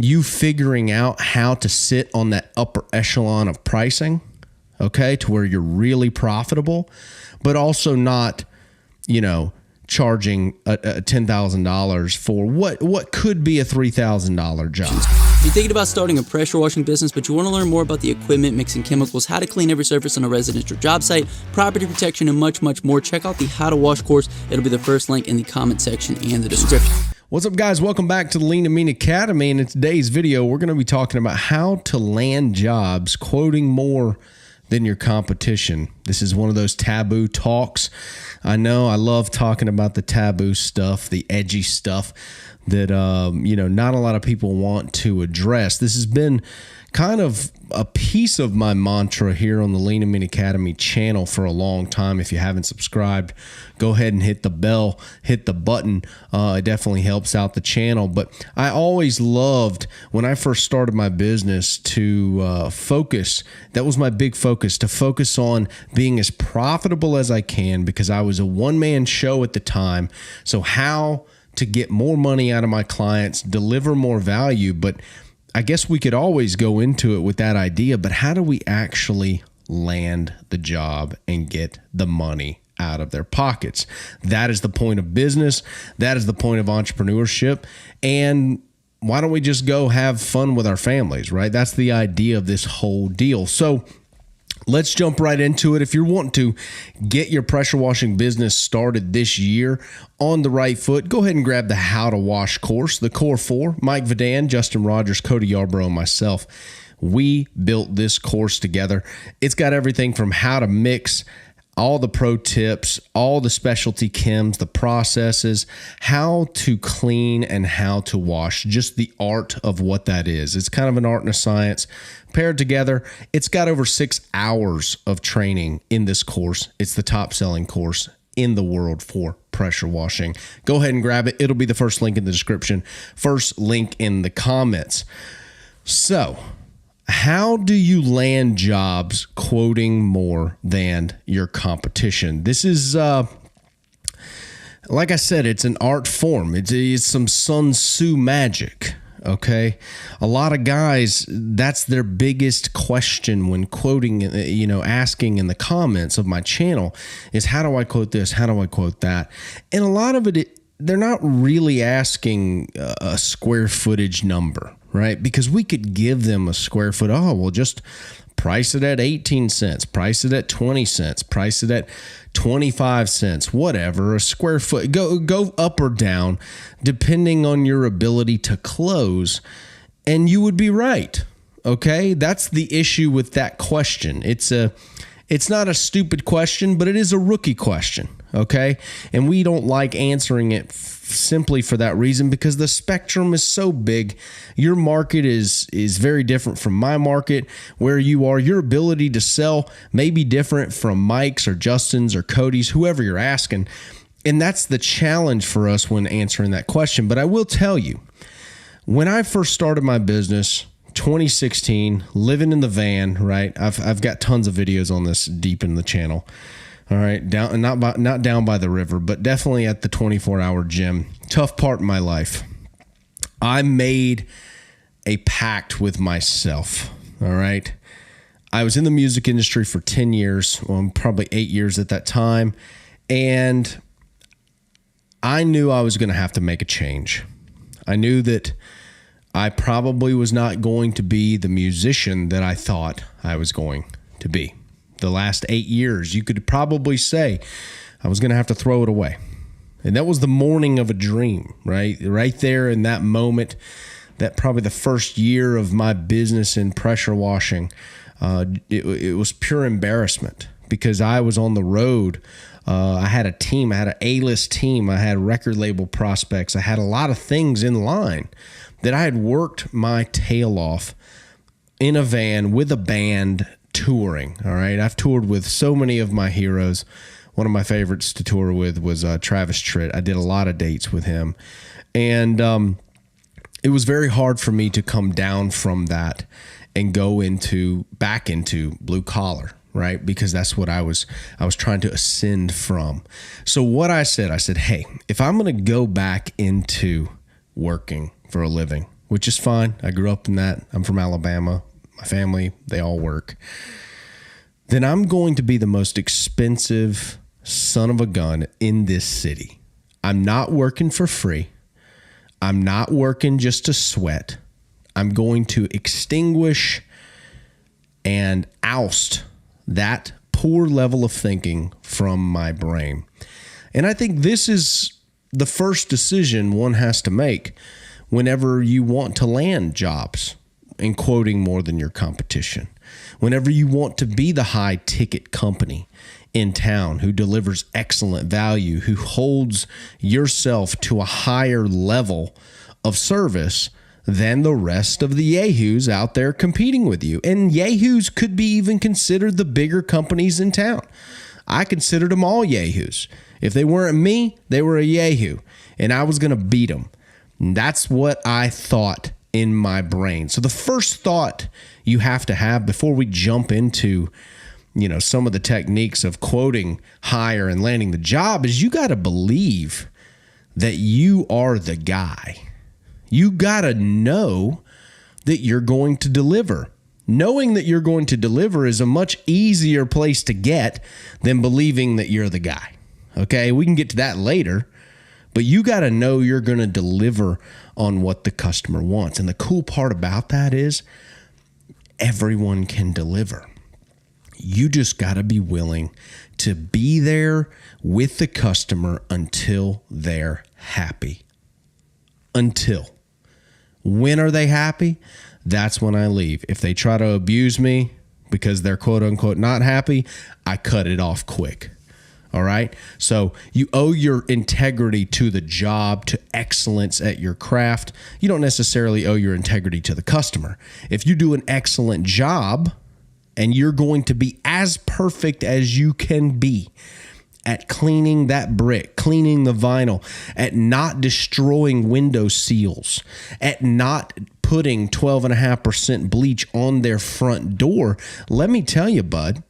you figuring out how to sit on that upper echelon of pricing, okay, to where you're really profitable, but also not, charging a $10,000 for what could be a $3,000 job. If you're thinking about starting a pressure washing business, but you want to learn more about the equipment, mixing chemicals, how to clean every surface on a residential job site, property protection, and much, much more, check out the How to Wash course. It'll be the first link in the comment section and the description. What's up, guys? Welcome back to the Lean and Mean Academy. And in today's video, we're going to be talking about how to land jobs quoting more than your competition. This is one of those taboo talks. I know I love talking about the taboo stuff, the edgy stuff that, not a lot of people want to address. This has been kind of a piece of my mantra here on the Lean and Mean Academy channel for a long time. If you haven't subscribed, go ahead and hit the bell, hit the button. It definitely helps out the channel. But I always loved, when I first started my business, to focus. That was my big focus, to focus on being as profitable as I can, because I was a one-man show at the time. So how to get more money out of my clients, deliver more value. But I guess we could always go into it with that idea, but how do we actually land the job and get the money out of their pockets? That is the point of business. That is the point of entrepreneurship. And why don't we just go have fun with our families, right? That's the idea of this whole deal. So let's jump right into it. If you're wanting to get your pressure washing business started this year on the right foot, go ahead and grab the How to Wash course, the Core 4. Mike Vadan, Justin Rogers, Cody Yarbrough, and myself, we built this course together. It's got everything from how to mix, all the pro tips, all the specialty chems, the processes, how to clean and how to wash, just the art of what that is. It's kind of an art and a science paired together. It's got over 6 hours of training in this course. It's the top selling course in the world for pressure washing. Go ahead and grab it. It'll be the first link in the description, first link in the comments. So, how do you land jobs quoting more than your competition? This is, like I said, it's an art form. It's some Sun Tzu magic, okay? A lot of guys, that's their biggest question when quoting, asking in the comments of my channel is, how do I quote this? How do I quote that? And a lot of it, they're not really asking a square footage number, right? Because we could give them a square foot. Oh, well, just price it at 18 cents, price it at 20 cents, price it at 25 cents, whatever, a square foot. Go up or down, depending on your ability to close, and you would be right, okay? That's the issue with that question. It's not a stupid question, but it is a rookie question, okay? And we don't like answering it simply for that reason, because the spectrum is so big. Your market is very different from my market. Where you are, your ability to sell may be different from Mike's or Justin's or Cody's, whoever you're asking. And that's the challenge for us when answering that question. But I will tell you, when I first started my business, 2016, living in the van, right? I've got tons of videos on this deep in the channel. All right, not down by the river, but definitely at the 24-hour gym. Tough part in my life. I made a pact with myself. All right. I was in the music industry for 10 years, well, probably 8 years at that time, and I knew I was going to have to make a change. I knew that I probably was not going to be the musician that I thought I was going to be. The last 8 years, you could probably say I was going to have to throw it away. And that was the morning of a dream, right? Right there in that moment, that probably the first year of my business in pressure washing, it was pure embarrassment, because I was on the road. I had a team. I had an A-list team. I had record label prospects. I had a lot of things in line that I had worked my tail off in a van with a band touring. All right. I've toured with so many of my heroes. One of my favorites to tour with was Travis Tritt. I did a lot of dates with him. And it was very hard for me to come down from that and go back into blue collar, right? Because that's what I was trying to ascend from. So what I said, hey, if I'm going to go back into working for a living, which is fine. I grew up in that. I'm from Alabama. My family, they all work. Then I'm going to be the most expensive son of a gun in this city. I'm not working for free. I'm not working just to sweat. I'm going to extinguish and oust that poor level of thinking from my brain. And I think this is the first decision one has to make whenever you want to land jobs and quoting more than your competition. Whenever you want to be the high ticket company in town who delivers excellent value, who holds yourself to a higher level of service than the rest of the yahoos out there competing with you. And yahoos could be even considered the bigger companies in town. I considered them all yahoos. If they weren't me, they were a yahoo, and I was going to beat them. And that's what I thought in my brain. So the first thought you have to have before we jump into, some of the techniques of quoting higher and landing the job is you got to believe that you are the guy. You got to know that you're going to deliver. Knowing that you're going to deliver is a much easier place to get than believing that you're the guy. Okay, we can get to that later, but you got to know you're going to deliver on what the customer wants. And the cool part about that is everyone can deliver. You just got to be willing to be there with the customer until they're happy. Until. When are they happy? That's when I leave. If they try to abuse me because they're quote unquote not happy, I cut it off quick. All right. So you owe your integrity to the job, to excellence at your craft. You don't necessarily owe your integrity to the customer. If you do an excellent job and you're going to be as perfect as you can be at cleaning that brick, cleaning the vinyl, at not destroying window seals, at not putting 12.5% bleach on their front door, let me tell you, bud,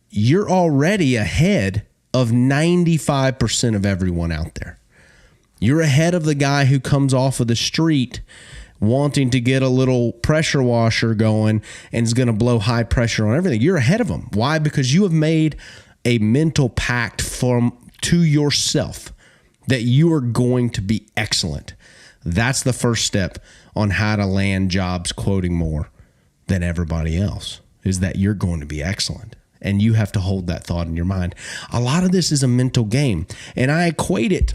you're already ahead of 95% of everyone out there. You're ahead of the guy who comes off of the street wanting to get a little pressure washer going and is going to blow high pressure on everything. You're ahead of them. Why? Because you have made a mental pact to yourself that you are going to be excellent. That's the first step on how to land jobs quoting more than everybody else, is that you're going to be excellent. And you have to hold that thought in your mind. A lot of this is a mental game. And I equate it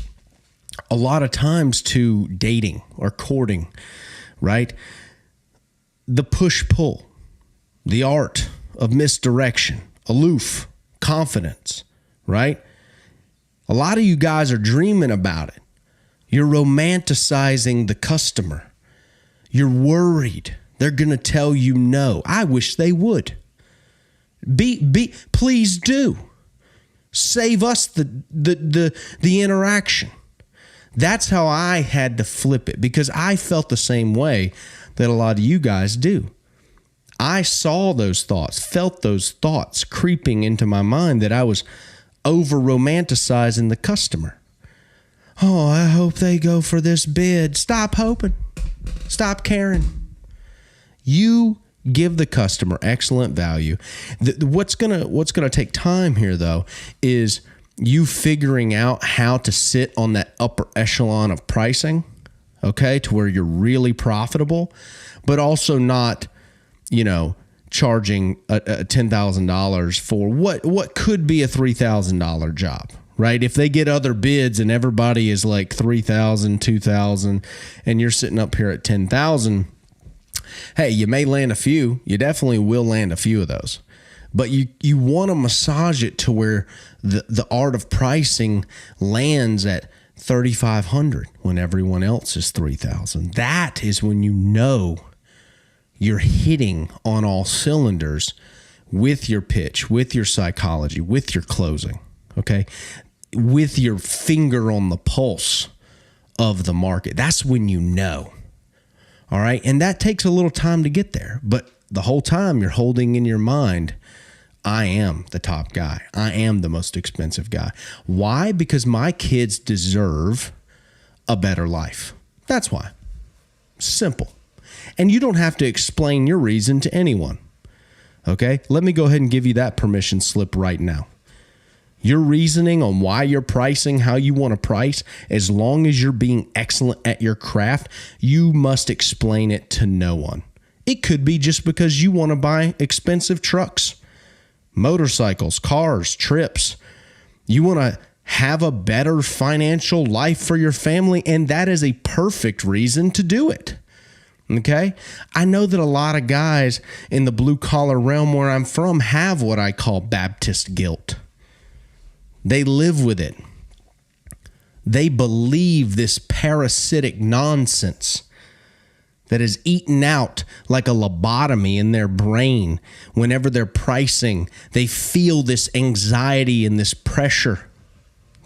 a lot of times to dating or courting, right? The push-pull, the art of misdirection, aloof, confidence, right? A lot of you guys are dreaming about it. You're romanticizing the customer. You're worried they're going to tell you no. I wish they would. Please do. Save us the interaction. That's how I had to flip it, because I felt the same way that a lot of you guys do. I saw those thoughts, felt those thoughts creeping into my mind that I was over romanticizing the customer. Oh, I hope they go for this bid. Stop hoping. Stop caring. You give the customer excellent value. What's gonna take time here, though, is you figuring out how to sit on that upper echelon of pricing, okay, to where you're really profitable, but also not, charging a $10,000 for what could be a $3,000 job, right? If they get other bids and everybody is like $3,000, $2,000, and you're sitting up here at $10,000. Hey, you may land a few. You definitely will land a few of those. But you want to massage it to where the art of pricing lands at $3,500 when everyone else is $3,000. That is when you know you're hitting on all cylinders with your pitch, with your psychology, with your closing, okay? With your finger on the pulse of the market. That's when you know. All right. And that takes a little time to get there. But the whole time you're holding in your mind, I am the top guy. I am the most expensive guy. Why? Because my kids deserve a better life. That's why. Simple. And you don't have to explain your reason to anyone. Okay? Let me go ahead and give you that permission slip right now. Your reasoning on why you're pricing how you want to price, as long as you're being excellent at your craft, you must explain it to no one. It could be just because you want to buy expensive trucks, motorcycles, cars, trips. You want to have a better financial life for your family, and that is a perfect reason to do it. Okay? I know that a lot of guys in the blue collar realm where I'm from have what I call Baptist guilt. They live with it. They believe this parasitic nonsense that is eaten out like a lobotomy in their brain. Whenever they're pricing, they feel this anxiety and this pressure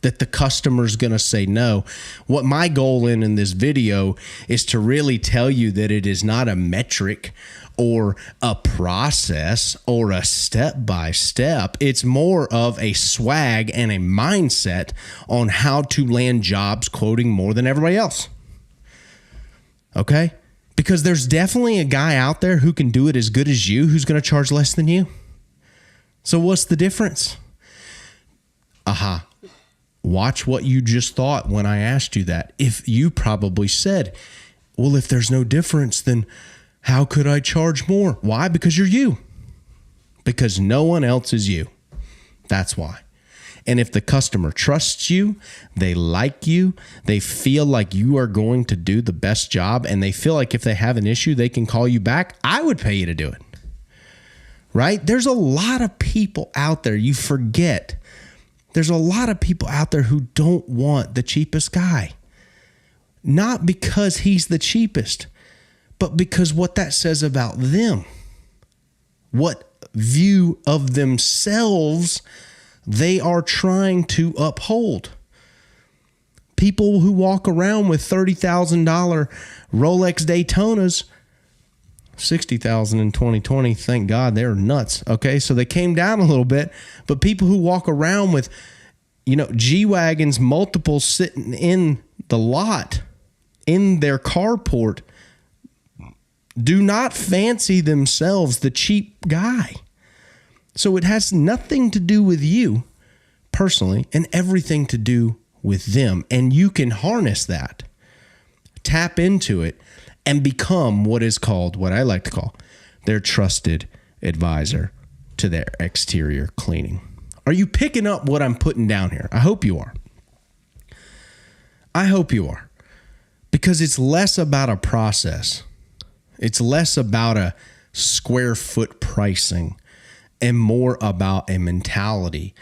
that the customer's going to say no. What my goal in this video is to really tell you that it is not a metric or a process or a step-by-step. It's more of a swag and a mindset on how to land jobs quoting more than everybody else. Okay? Because there's definitely a guy out there who can do it as good as you, who's going to charge less than you. So what's the difference? Aha. Watch what you just thought when I asked you that. If you probably said, well, if there's no difference, then how could I charge more? Why? Because you're you. Because no one else is you. That's why. And if the customer trusts you, they like you, they feel like you are going to do the best job, and they feel like if they have an issue, they can call you back, I would pay you to do it. Right? There's a lot of people out there, you forget. There's a lot of people out there who don't want the cheapest guy. Not because he's the cheapest, but because what that says about them. What view of themselves they are trying to uphold. People who walk around with $30,000 Rolex Daytonas, $60,000 in 2020, thank God, they're nuts. Okay, so they came down a little bit, but people who walk around with, G-Wagons, multiple sitting in the lot, in their carport, do not fancy themselves the cheap guy. So it has nothing to do with you personally and everything to do with them. And you can harness that, tap into it, and become what I like to call their trusted advisor to their exterior cleaning. Are you picking up what I'm putting down here? I hope you are. I hope you are. Because it's less about a process. It's less about a square foot pricing and more about a mentality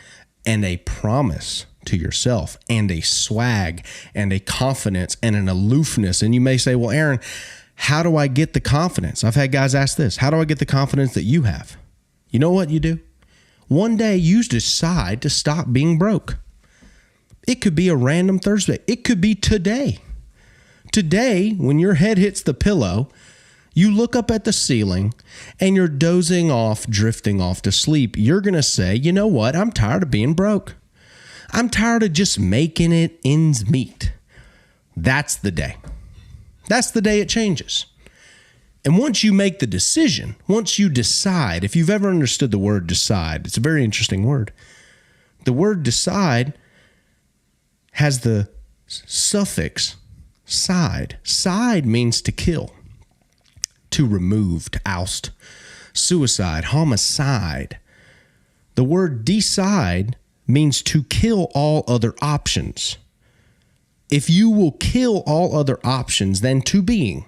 and a promise to yourself and a swag and a confidence and an aloofness. And you may say, well, Aaron, how do I get the confidence? I've had guys ask this. How do I get the confidence that you have? You know what you do? One day you decide to stop being broke. It could be a random Thursday. It could be today. Today, when your head hits the pillow, you look up at the ceiling and you're dozing off, drifting off to sleep. You're going to say, you know what? I'm tired of being broke. I'm tired of just making it ends meet. That's the day. That's the day it changes. And once you make the decision, once you decide, if you've ever understood the word decide, it's a very interesting word. The word decide has the suffix side. Side means to kill, to remove, to oust. Suicide, homicide. The word decide means to kill all other options. If you will kill all other options, then to being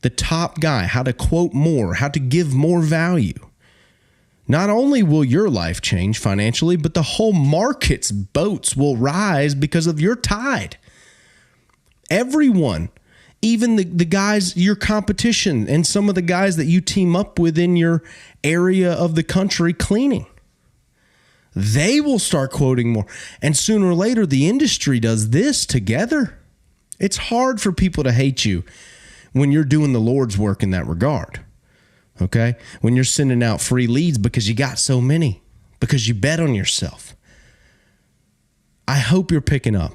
the top guy, how to quote more, how to give more value, not only will your life change financially, but the whole market's boats will rise because of your tide. Everyone, even the guys, your competition, and some of the guys that you team up with in your area of the country cleaning, they will start quoting more. And sooner or later, the industry does this together. It's hard for people to hate you when you're doing the Lord's work in that regard. Okay? When you're sending out free leads because you got so many, because you bet on yourself. I hope you're picking up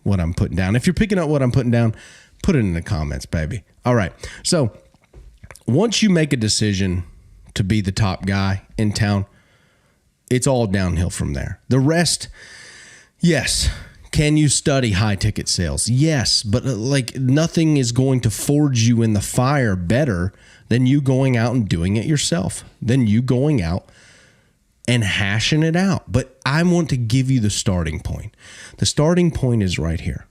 what I'm putting down. If you're picking up what I'm putting down, put it in the comments, baby. All right. So once you make a decision to be the top guy in town, it's all downhill from there. The rest, yes. Can you study high ticket sales? Yes. But like nothing is going to forge you in the fire better than you going out and doing it yourself, than you going out and hashing it out. But I want to give you the starting point. The starting point is right here.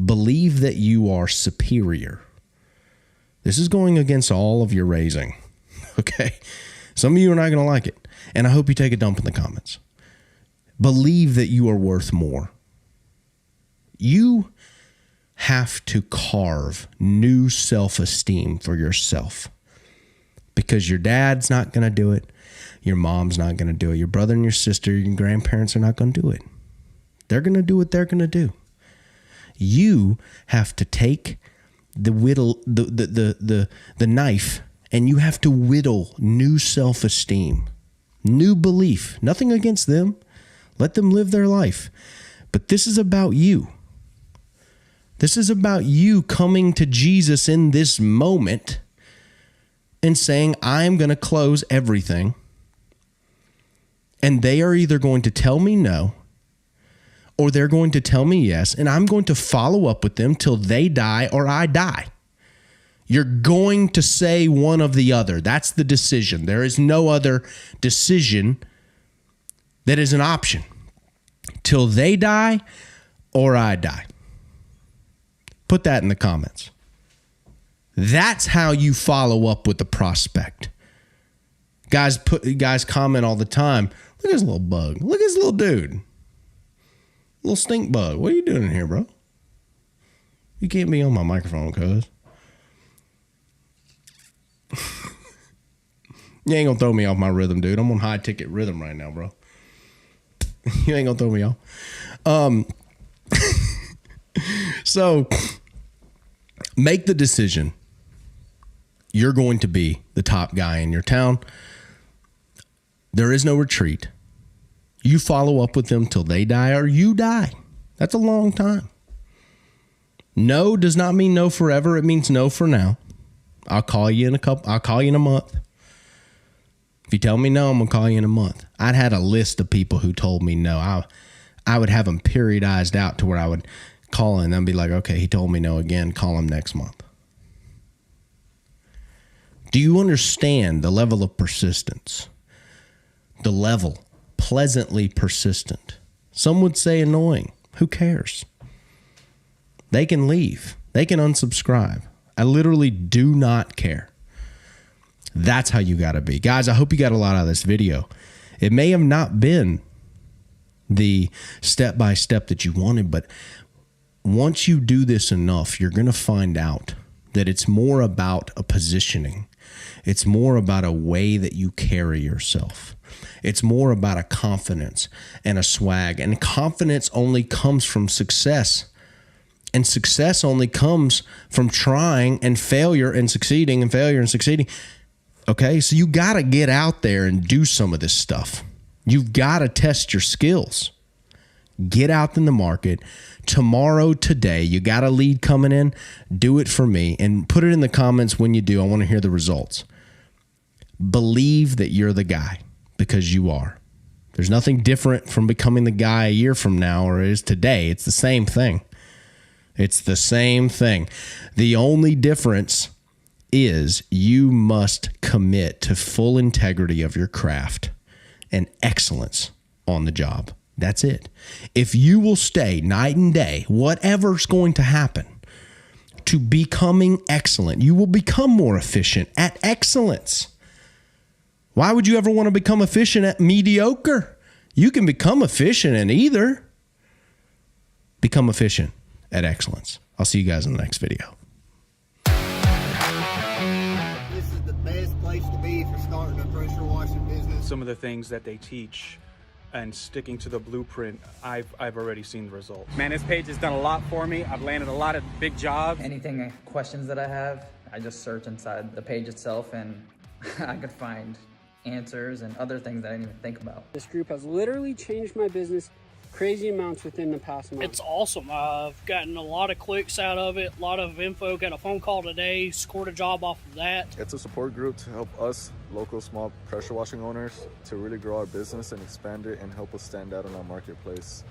Believe that you are superior. This is going against all of your raising. Okay? Some of you are not going to like it. And I hope you take a dump in the comments. Believe that you are worth more. You have to carve new self-esteem for yourself, because your dad's not going to do it. Your mom's not going to do it. Your brother and your sister, your grandparents are not going to do it. They're going to do what they're going to do. You have to take the knife, and you have to whittle new self-esteem, new belief. Nothing against them. Let them live their life. But this is about you. This is about you coming to Jesus in this moment and saying, I'm going to close everything. And they are either going to tell me no, or they're going to tell me yes, and I'm going to follow up with them till they die or I die. You're going to say one of the other. That's the decision. There is no other decision that is an option. Till they die or I die. Put that in the comments. That's how you follow up with the prospect. Guys comment all the time. Look at this little bug. Look at this little dude. Little stink bug. What are you doing in here, bro? You can't be on my microphone, cuz. You ain't gonna throw me off my rhythm, dude. I'm on high ticket rhythm right now, bro. You ain't gonna throw me off. So make the decision. You're going to be the top guy in your town. There is no retreat. You follow up with them till they die or you die. That's a long time. No does not mean no forever. It means no for now. I'll call you in a month. If you tell me no, I'm going to call you in a month. I'd had a list of people who told me no. I would have them periodized out to where I would call and then be like, okay, he told me no again. Call him next month. Do you understand the level of persistence? The level, pleasantly persistent. Some would say annoying. Who cares? They can leave. They can unsubscribe. I literally do not care. That's how you got to be. Guys, I hope you got a lot out of this video. It may have not been the step-by-step that you wanted, but once you do this enough, you're going to find out that it's more about a positioning. It's more about a way that you carry yourself. It's more about a confidence and a swag. And confidence only comes from success. And success only comes from trying and failure and succeeding and failure and succeeding. Okay, so you got to get out there and do some of this stuff. You've got to test your skills. Get out in the market. Tomorrow, today, you got a lead coming in. Do it for me and put it in the comments when you do. I want to hear the results. Believe that you're the guy, because you are. There's nothing different from becoming the guy a year from now or it is today. It's the same thing. It's the same thing. The only difference is you must commit to full integrity of your craft and excellence on the job. That's it. If you will stay night and day, whatever's going to happen, to becoming excellent, you will become more efficient at excellence. Why would you ever want to become efficient at mediocre? You can become efficient at either. Become efficient at excellence. I'll see you guys in the next video. This is the best place to be for starting a pressure washing business. Some of the things that they teach and sticking to the blueprint, I've already seen the results. Man, this page has done a lot for me. I've landed a lot of big jobs. Anything, questions that I have, I just search inside the page itself and I could find answers and other things that I didn't even think about. This group has literally changed my business crazy amounts within the past month. It's awesome. I've gotten a lot of clicks out of it, a lot of info. Got a phone call today, scored a job off of that. It's a support group to help us, local small pressure washing owners, to really grow our business and expand it and help us stand out in our marketplace.